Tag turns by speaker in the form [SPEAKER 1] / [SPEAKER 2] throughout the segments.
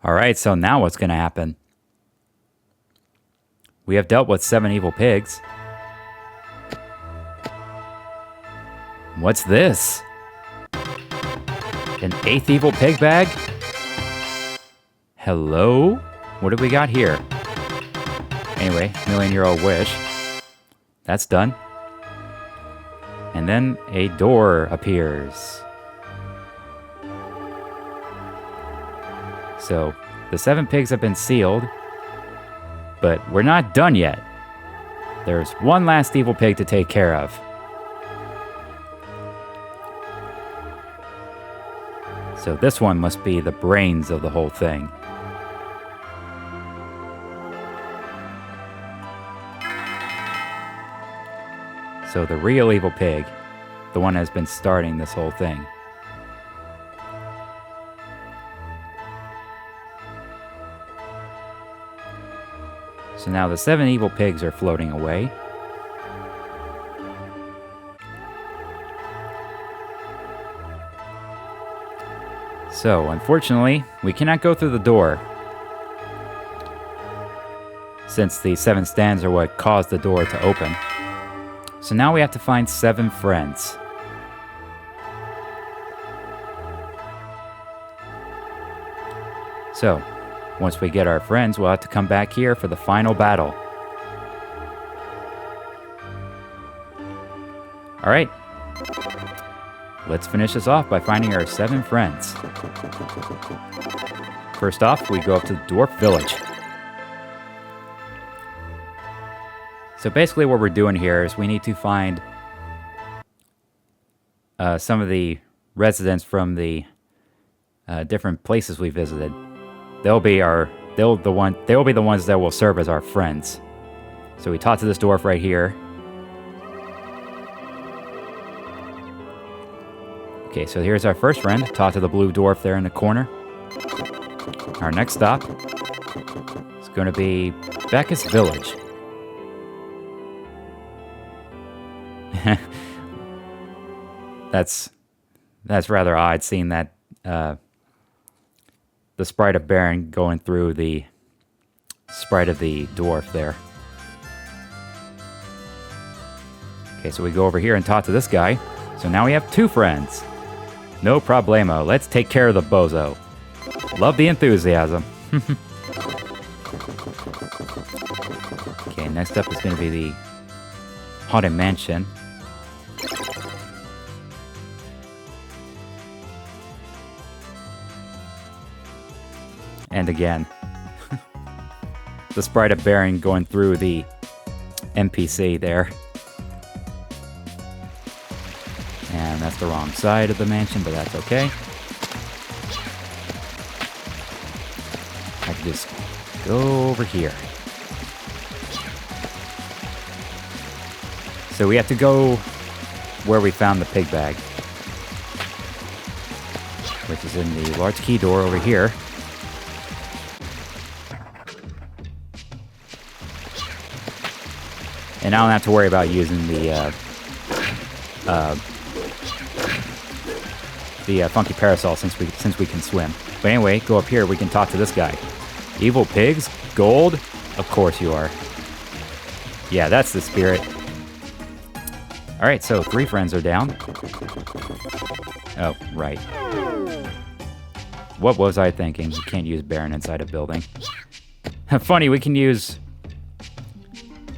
[SPEAKER 1] Alright, so now what's going to happen? We have dealt with 7 evil pigs. What's this? An 8th evil pig bag? Hello? What do we got here? Anyway, million-year-old wish. That's done. And then a door appears. So, the 7 pigs have been sealed, but we're not done yet. There's one last evil pig to take care of. So this one must be the brains of the whole thing. So the real evil pig, the one that's been starting this whole thing. So now the 7 evil pigs are floating away. So, unfortunately, we cannot go through the door, since the 7 stands are what caused the door to open. So now we have to find 7 friends. So, once we get our friends, we'll have to come back here for the final battle. Alright. Let's finish this off by finding our 7 friends. First off, we go up to the dwarf village. So basically what we're doing here is we need to find some of the residents from the different places we visited. They'll be the ones that will serve as our friends. So we talk to this dwarf right here. Okay, so here's our first friend. Talk to the blue dwarf there in the corner. Our next stop is going to be Becca's village. That's rather odd, seeing that the sprite of Baron going through the sprite of the dwarf there. Okay, so we go over here and talk to this guy. So now we have 2 friends. No problemo. Let's take care of the bozo. Love the enthusiasm. Okay, next up is going to be the Haunted Mansion. And again, the sprite of Baron going through the NPC there. And that's the wrong side of the mansion, but that's okay. I can just go over here. So we have to go where we found the pig bag, which is in the large key door over here. And I don't have to worry about using the funky parasol since we can swim. But anyway, go up here. We can talk to this guy. Evil pigs, gold. Of course you are. Yeah, that's the spirit. All right, so 3 friends are down. Oh, right. What was I thinking? You can't use Baron inside a building. Funny, we can use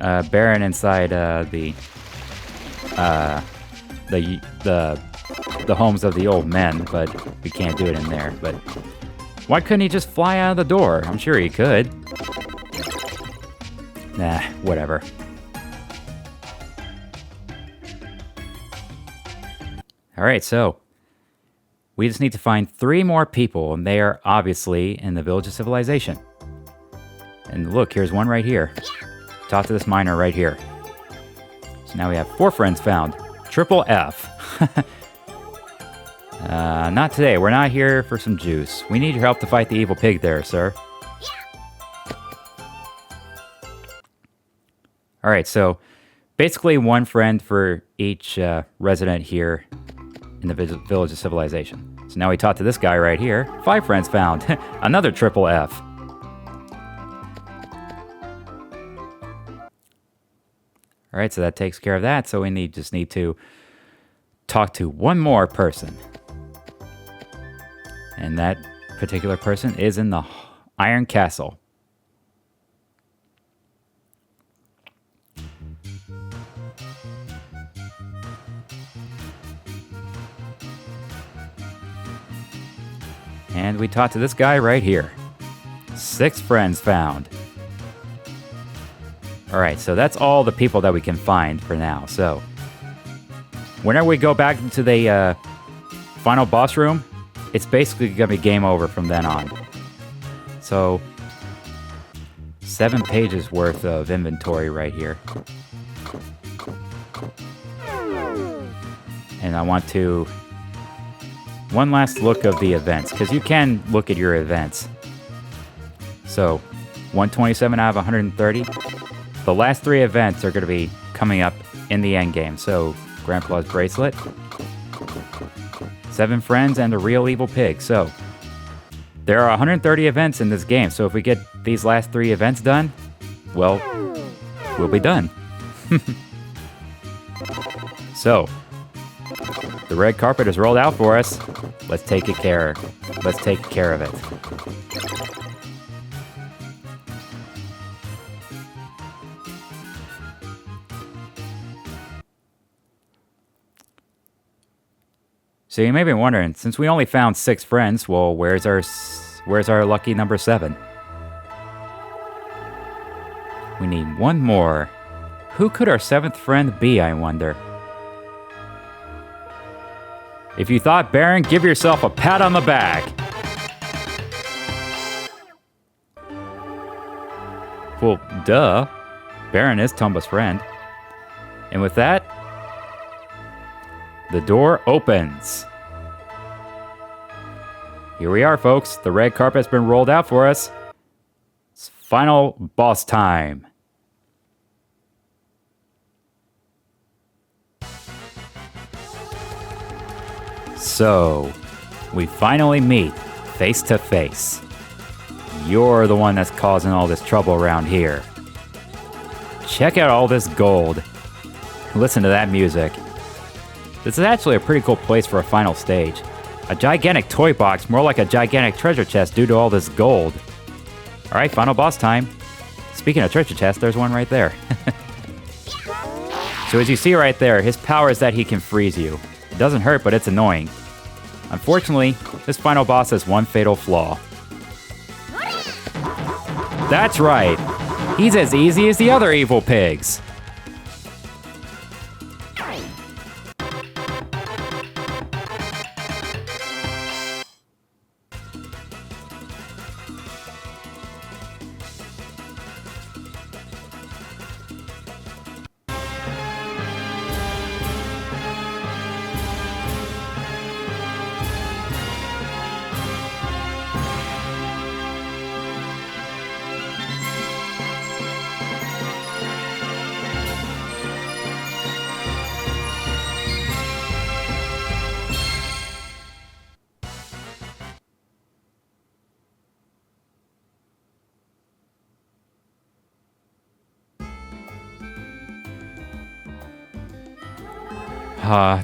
[SPEAKER 1] Baron inside the homes of the old men, but we can't do it in there. But why couldn't he just fly out of the door? I'm sure he could. Nah, whatever. Alright, so we just need to find 3 more people, and they are obviously in the Village of Civilization. And look, here's one right here. Talk to this miner right here. So now we have 4 friends found. Triple F. Not today. We're not here for some juice. We need your help to fight the evil pig there, sir. Alright, so basically 1 friend for each resident here in the Village of Civilization. So now we talk to this guy right here. 5 friends found. Another triple F. All right, so that takes care of that. So we just need to talk to one more person. And that particular person is in the Iron Castle. And we talk to this guy right here. 6 friends found. All right, so that's all the people that we can find for now. So whenever we go back into the final boss room, it's basically going to be game over from then on. So 7 pages worth of inventory right here. And I want to... one last look of the events, because you can look at your events. So 127 out of 130. The last 3 events are going to be coming up in the end game. So Grandpa's bracelet, 7 friends, and a real evil pig. So there are 130 events in this game. So if we get these last 3 events done, well, we'll be done. So the red carpet is rolled out for us. Let's take care of it. So you may be wondering, since we only found 6 friends, well, where's our lucky number 7? We need one more. Who could our 7th friend be, I wonder? If you thought Baron, give yourself a pat on the back. Well, duh. Baron is Tomba's friend. And with that, the door opens. Here we are, folks. The red carpet's been rolled out for us. It's final boss time. So, we finally meet face to face. You're the one that's causing all this trouble around here. Check out all this gold. Listen to that music. This is actually a pretty cool place for a final stage. A gigantic toy box, more like a gigantic treasure chest due to all this gold. Alright, final boss time. Speaking of treasure chests, there's one right there. So as you see right there, his power is that he can freeze you. It doesn't hurt, but it's annoying. Unfortunately, this final boss has one fatal flaw. That's right. He's as easy as the other evil pigs.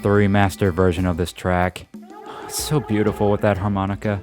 [SPEAKER 1] The remastered version of this track. It's so beautiful with that harmonica.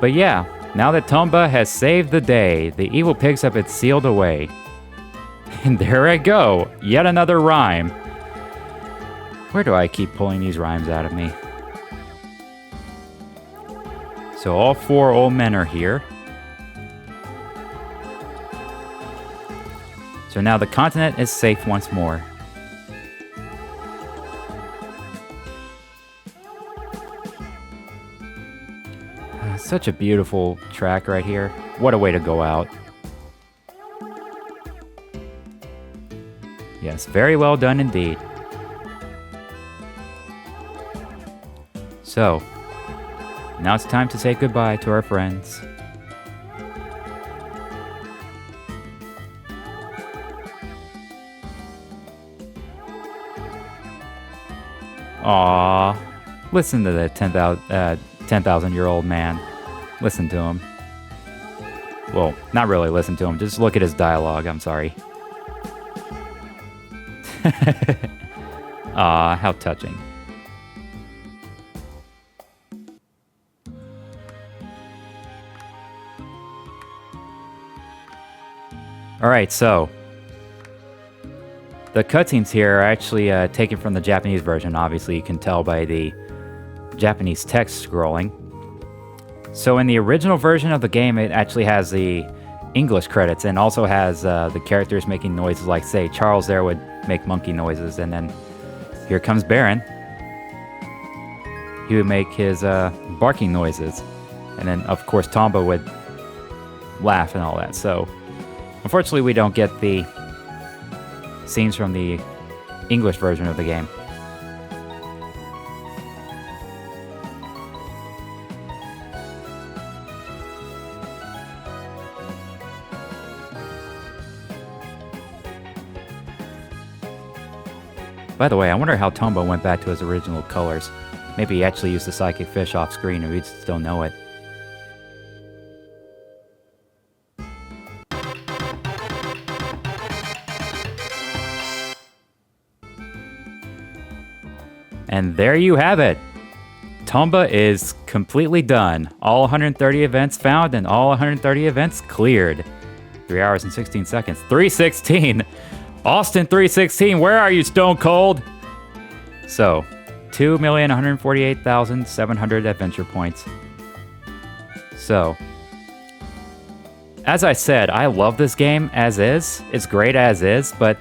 [SPEAKER 1] But yeah, now that Tomba has saved the day, the evil pigs have been sealed away. And there I go, yet another rhyme. Where do I keep pulling these rhymes out of me? So all 4 old men are here. So now the continent is safe once more. Such a beautiful track right here. What a way to go out. Yes, very well done indeed. So, now it's time to say goodbye to our friends. Aww. Listen to the 10,000-year-old man. Listen to him. Well, not really listen to him. Just look at his dialogue. I'm sorry. Aw, how touching. Alright, so the cutscenes here are actually taken from the Japanese version. Obviously, you can tell by the Japanese text scrolling. So in the original version of the game, it actually has the English credits and also has the characters making noises like, say, Charles there would make monkey noises, and then here comes Baron. He would make his barking noises, and then, of course, Tomba would laugh and all that. So unfortunately, we don't get the scenes from the English version of the game. By the way, I wonder how Tomba went back to his original colors. Maybe he actually used the psychic fish off screen and we just don't know it. And there you have it. Tomba is completely done. All 130 events found and all 130 events cleared. 3 hours and 16 seconds. 316! Austin 316, where are you, Stone Cold? So, 2,148,700 adventure points. So, as I said, I love this game as is. It's great as is, but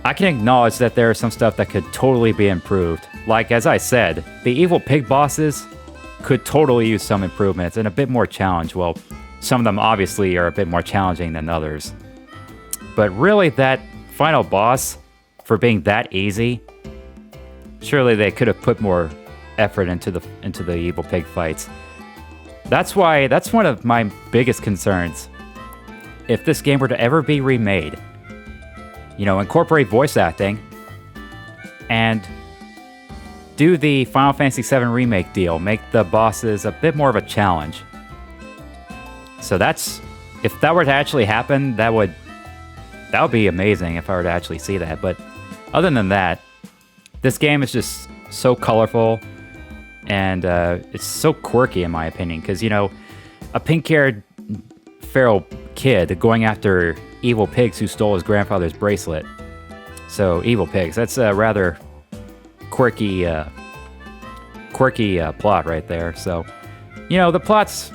[SPEAKER 1] I can acknowledge that there is some stuff that could totally be improved. Like, as I said, the evil pig bosses could totally use some improvements and a bit more challenge. Well, some of them obviously are a bit more challenging than others. But really, that final boss, for being that easy, surely they could have put more effort into the evil pig fights. That's one of my biggest concerns. If this game were to ever be remade, you know, incorporate voice acting and do the Final Fantasy VII Remake deal. Make the bosses a bit more of a challenge. So if that were to actually happen, that would be amazing if I were to actually see that. But other than that, this game is just so colorful and it's so quirky in my opinion. Because, you know, a pink-haired feral kid going after evil pigs who stole his grandfather's bracelet. So, evil pigs. That's a rather quirky plot right there. So, you know, the plot's,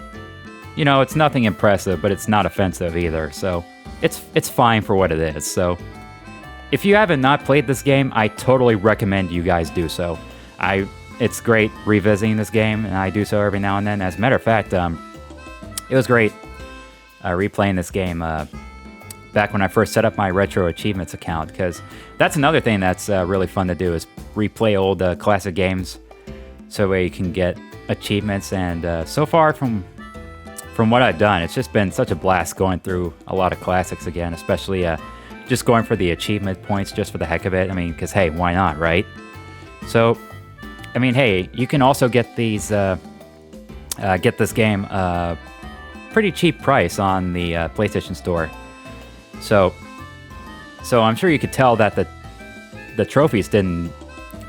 [SPEAKER 1] you know, it's nothing impressive, but it's not offensive either. So, it's fine for what it is. So, if you haven't not played this game, I totally recommend you guys do so. It's great revisiting this game, and I do so every now and then. As a matter of fact, it was great replaying this game back when I first set up my Retro Achievements account, because that's another thing that's really fun to do is replay old classic games so you can get achievements. And so far from what I've done, it's just been such a blast going through a lot of classics again, especially just going for the achievement points just for the heck of it. I mean, because hey, why not, right? So, I mean, hey, you can also get these get this game pretty cheap price on the PlayStation Store. So I'm sure you could tell that the trophies didn't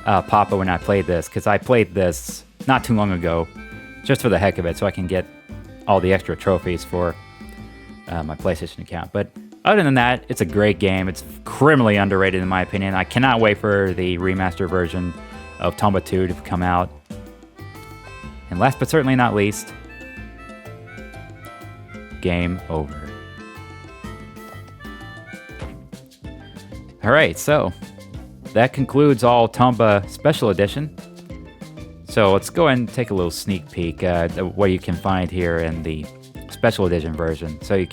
[SPEAKER 1] pop up when I played this, because I played this not too long ago just for the heck of it, so I can get all the extra trophies for my PlayStation account. But other than that, it's a great game. It's criminally underrated in my opinion. I cannot wait for the remaster version of Tomba 2 to come out. And last but certainly not least, game over. Alright, so that concludes all Tomba Special Edition. So let's go ahead and take a little sneak peek at what you can find here in the Special Edition version. So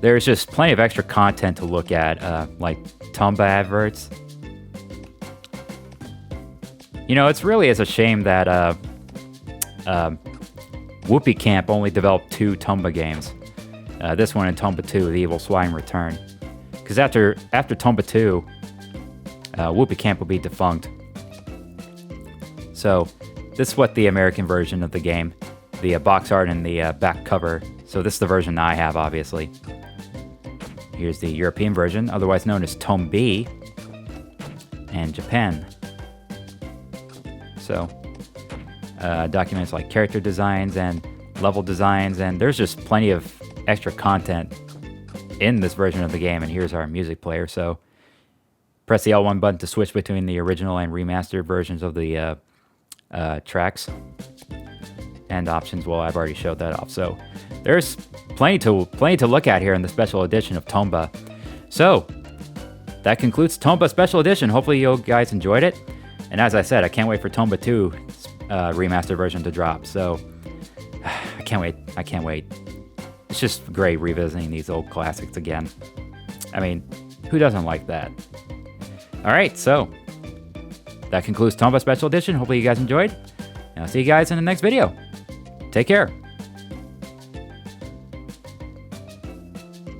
[SPEAKER 1] there's just plenty of extra content to look at, like Tomba adverts. You know, it's really a shame that Whoopee Camp only developed 2 Tomba games. This one and Tomba 2, The Evil Swine Return. Because after Tomba 2, Whoopee Camp will be defunct. So this is what the American version of the game, the box art and the back cover. So this is the version I have, obviously. Here's the European version, otherwise known as Tomba, and Japan. So documents like character designs and level designs, and there's just plenty of extra content in this version of the game. And here's our music player. So press the L1 button to switch between the original and remastered versions of the tracks and options. Well, I've already showed that off. So there's plenty to look at here in the special edition of Tomba. So that concludes Tomba Special Edition. Hopefully you guys enjoyed it. And as I said, I can't wait for Tomba 2 remastered version to drop. So I can't wait. It's just great revisiting these old classics again. I mean, who doesn't like that? All right, so that concludes Tomba Special Edition. Hopefully you guys enjoyed. And I'll see you guys in the next video. Take care.